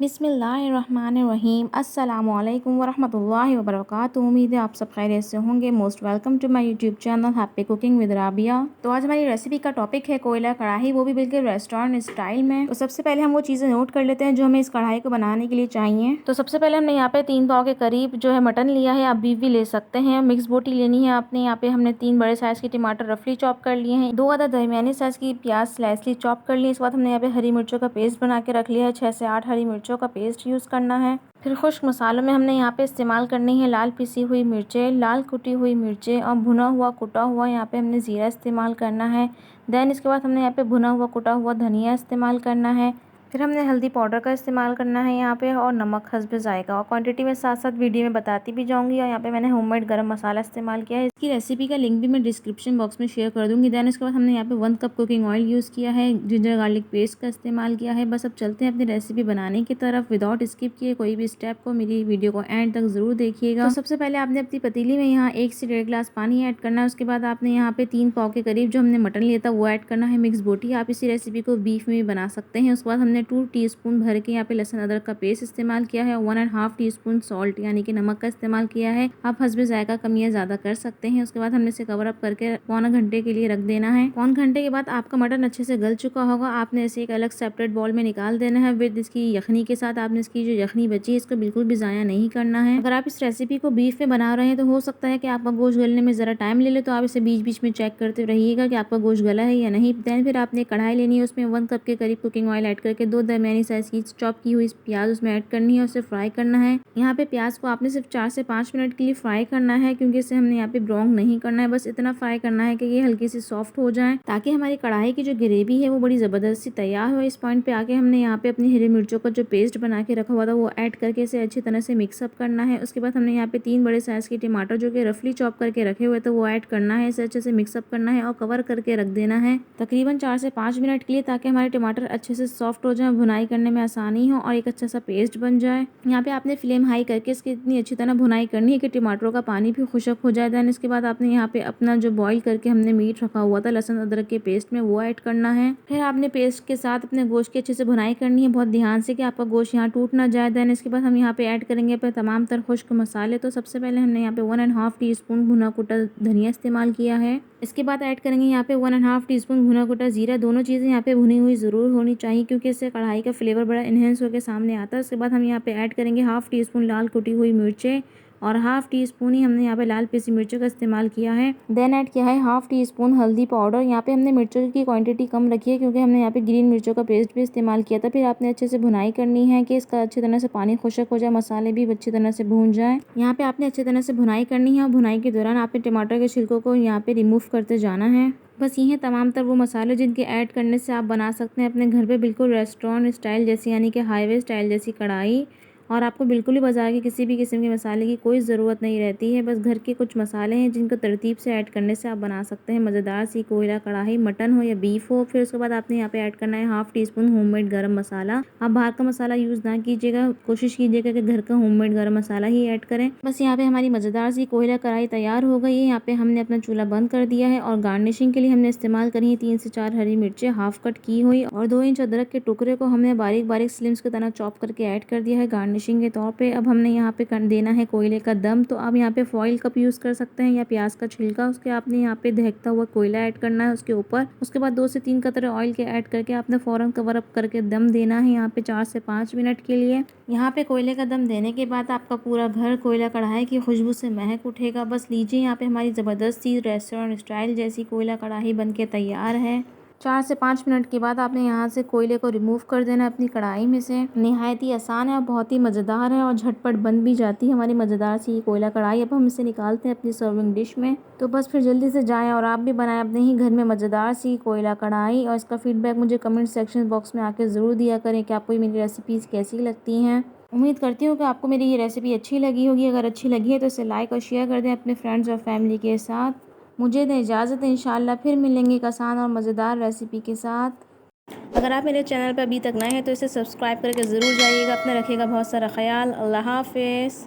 बिस्मिल्लाहिर्रहमानिर्रहीम अस्सलामुअलैकुम वरहमतुल्लाहि वबरकातुहू। उम्मीद है आप सब खैरियत से होंगे। Most welcome to my YouTube channel happy cooking with Rabia. तो आज हमारी रेसिपी का टॉपिक है कोयला कढ़ाई, वो भी बिल्कुल रेस्टोरेंट स्टाइल में। तो सबसे पहले हम वो चीज़ें नोट कर लेते हैं जो हमें इस कढ़ाई को बनाने के लिए चाहिए। तो सबसे पहले हमने यहाँ पे 3 पाव के करीब जो है मटन लिया है, आप बीफ भी ले सकते हैं। मिक्स बोटी लेनी है आपने। यहाँ पे हमने 3 बड़े साइज के टमाटर रफली चॉप कर लिए हैं। 2 अदद दरमियानी साइज की प्याज स्लाइसली चॉप कर ली। इसके बाद हमने यहाँ पे हरी मिर्चों का पेस्ट बना के रख लिया है। 6 से 8 हरी मिर्चों का पेस्ट यूज़ करना है। फिर खुश्क मसालों में हमने यहाँ पे इस्तेमाल करनी है लाल पिसी हुई मिर्चें, लाल कुटी हुई मिर्चें और भुना हुआ कुटा हुआ यहाँ पे हमने ज़ीरा इस्तेमाल करना है। देन इसके बाद हमने यहाँ पे भुना हुआ कुटा हुआ धनिया इस्तेमाल करना है। फिर हमने हल्दी पाउडर का इस्तेमाल करना है यहाँ पे, और नमक हस्ब जायका। और क्वांटिटी में साथ साथ वीडियो में बताती भी जाऊंगी। और यहाँ पे मैंने होममेड गरम मसाला इस्तेमाल किया है। इसकी रेसिपी का लिंक भी मैं डिस्क्रिप्शन बॉक्स में शेयर कर दूंगी। देन इसके बाद हमने यहाँ पे 1 कप कुकिंग ऑयल यूज़ किया है, जिंजर गार्लिक पेस्ट का इस्तेमाल किया है। बस अब चलते हैं अपनी रेसिपी बनाने की तरफ। विदाउट स्किप किए कोई भी स्टेप को मेरी वीडियो को एंड तक ज़रूर देखिएगा। तो सबसे पहले आपने अपनी पतीली में यहाँ 1 से 1.5 गिलास पानी ऐड करना है। उसके बाद आपने यहाँ पे 3 पाव के करीब जो हमने मटन लिया था वो ऐड करना है। मिक्स बोटी, आप इसी रेसिपी को बीफ में भी बना सकते हैं। उसके बाद हमने 2 टीस्पून भर के यहाँ पे लहसुन अदरक का पेस्ट इस्तेमाल किया है। 1.5 टीस्पून सॉल्ट यानी कि नमक का इस्तेमाल किया है। आप हस्बे जायका कम या ज़्यादा कर सकते हैं। उसके बाद हमने इसे कवर अप करके पौना घंटे के लिए रख देना है। पौन घंटे के बाद आपका मटन अच्छे से गल चुका होगा। आपने इसे एक अलग सेपरेट बॉल में निकाल देना है विद इसकी यखनी के साथ। आपने इसकी जो यखनी बची है इसको बिल्कुल भी ज़ाया नहीं करना है। अगर आप इस रेसिपी को बीफ में बना रहे हैं तो हो सकता है कि आपका गोश्त गलने में ज़रा टाइम ले ले, तो आप इसे बीच बीच में चेक करते रहिएगा कि आपका गोश्त गला है या नहीं। दैन फिर आपने कढ़ाई लेनी है, उसमें 1 कप के करीब कुकिंग ऑयल ऐड करके 2 दरमियानी साइज की चॉप की हुई प्याज उसमें ऐड करनी है और उसे फ्राई करना है। यहाँ पे प्याज को आपने सिर्फ 4 से 5 मिनट के लिए फ्राई करना है, क्योंकि इसे हमने यहाँ पे ब्राउन नहीं करना है। बस इतना फ्राई करना है कि ये हल्की सी सॉफ्ट हो जाए, ताकि हमारी कढ़ाई की जो ग्रेवी है वो बड़ी ज़बरदस्त सी तैयार हो। इस पॉइंट पे आके हमने यहाँ पे अपनी हरी मिर्चों का जो पेस्ट बना के रखा हुआ था वो ऐड करके इसे अच्छी तरह से मिक्सअप करना है। उसके बाद हमने यहाँ पे 3 बड़े साइज के टमाटर जो कि रफली चॉप करके रखे हुए थे वो ऐड करना है। इसे अच्छे से मिक्सअप करना है और कवर करके रख देना है तकरीबन 4 से 5 मिनट के लिए, ताकि हमारे टमाटर अच्छे से सॉफ्ट हो जाए, भुनाई करने में आसानी हो और एक अच्छा सा पेस्ट बन जाए। यहाँ पे आपने फ्लेम हाई करके इसकी इतनी अच्छी तरह भुनाई करनी है कि टमाटरों का पानी भी खुशक हो जाए। दैन इसके बाद आपने यहाँ पे अपना जो बॉईल करके हमने मीट रखा हुआ था लहसुन अदरक के पेस्ट में वो ऐड करना है। फिर आपने पेस्ट के साथ अपने गोश्त की अच्छे से भुनाई करनी है, बहुत ध्यान से कि आपका गोश्त यहाँ टूट ना जाए। दैन इसके बाद हम यहाँ पे ऐड करेंगे अपने तमाम तर खुश्क मसाले। तो सबसे पहले हमने यहाँ पे 1.5 टीस्पून भुना कुटा धनिया इस्तेमाल किया है। इसके बाद ऐड करेंगे यहाँ पे 1.5 टीस्पून भुना कुटा जीरा। दोनों चीज़ें यहाँ पे भुनी हुई ज़रूर होनी चाहिए, क्योंकि इससे कढ़ाई का फ्लेवर बड़ा इन्हेंस होकर सामने आता है। उसके बाद हम यहाँ पे ऐड करेंगे 1/2 टीस्पून लाल कुटी हुई मिर्चें, और 1/2 टीस्पून ही हमने यहाँ पे लाल पिसी मिर्चों का इस्तेमाल किया है। देन ऐड किया है 1/2 टीस्पून हल्दी पाउडर। यहाँ पे हमने मिर्चों की क्वांटिटी कम रखी है, क्योंकि हमने यहाँ पे ग्रीन मिर्चों का पेस्ट भी इस्तेमाल किया था। फिर आपने अच्छे से भुनाई करनी है कि इसका अच्छी तरह से पानी खुशक हो जाए, मसाले भी अच्छी तरह से भून जाए। यहाँ पे आपने अच्छी तरह से भुनाई करनी है, और भुनाई के दौरान आपने टमाटर के छिलकों को यहाँ पे रिमूव करते जाना है। बस ये हैं तमाम तर वो मसाले जिनके ऐड करने से आप बना सकते हैं अपने घर पे बिल्कुल रेस्टोरेंट स्टाइल जैसी, यानी कि हाईवे स्टाइल जैसी कढ़ाई। और आपको बिल्कुल ही बाजार के किसी भी किस्म के मसाले की कोई ज़रूरत नहीं रहती है। बस घर के कुछ मसाले हैं जिनको तरतीब से ऐड करने से आप बना सकते हैं मज़ेदार सी कोयला कढ़ाई, मटन हो या बीफ हो। फिर उसके बाद आपने यहाँ पे ऐड करना है 1/2 टीस्पून होममेड गरम मसाला। आप बाहर का मसाला यूज़ ना कीजिएगा, कोशिश कीजिएगा कि घर का होममेड गरम मसाला ही ऐड करें। बस यहाँ पे हमारी मज़ेदार सी कोयला कढ़ाई तैयार हो गई है। यहाँ पे हमने अपना चूल्हा बंद कर दिया है, और गार्निशिंग के लिए हमने इस्तेमाल करी है 3 से 4 हरी मिर्चें हाफ कट की हुई, और 2 इंच अदरक के टुकड़े को हमने बारीक बारीक स्लिम्स की तरह चॉप करके ऐड कर दिया है गार्निशिंग के तौर पे। अब हमने यहाँ पे कर देना है कोयले का दम। तो आप यहाँ पे फॉइल कप यूज़ कर सकते हैं या प्याज का छिलका। उसके आपने यहाँ पे दहकता हुआ कोयला ऐड करना है उसके ऊपर। उसके बाद 2 से 3 कतरे ऑयल के ऐड करके आपने फ़ौरन कवर अप करके दम देना है यहाँ पे 4 से 5 मिनट के लिए। यहाँ पे कोयले का दम देने के बाद आपका पूरा घर कोयला कढ़ाई की खुशबू से महक उठेगा। बस लीजिए, यहाँ पे हमारी ज़बरदस्त सी रेस्टोरेंट स्टाइल जैसी कोयला कढ़ाई बन के तैयार है। 4 से 5 मिनट के बाद आपने यहाँ से कोयले को रिमूव कर देना है अपनी कढ़ाई में से। निहायत ही आसान है और बहुत ही मज़ेदार है, और झटपट बन भी जाती है हमारी मज़ेदार सी कोयला कढ़ाई। अब हम इसे निकालते हैं अपनी सर्विंग डिश में। तो बस फिर जल्दी से जाएं और आप भी बनाएं अपने ही घर में मज़ेदार सी कोयला कढ़ाई, और इसका फीडबैक मुझे कमेंट सेक्शन बॉक्स में आके ज़रूर दिया करें कि आपको मेरी रेसिपीज़ कैसी लगती हैं। उम्मीद करती हूँ कि आपको मेरी ये रेसिपी अच्छी लगी होगी। अगर अच्छी लगी है तो इसे लाइक और शेयर कर दें अपने फ्रेंड्स और फैमिली के साथ। मुझे दें इजाज़त, इंशाल्लाह फिर मिलेंगे एक आसान और मज़ेदार रेसिपी के साथ। अगर आप मेरे चैनल पर अभी तक नए हैं तो इसे सब्सक्राइब करके ज़रूर जाइएगा। अपना रखिएगा बहुत सारा ख्याल। अल्लाह हाफ़िज़।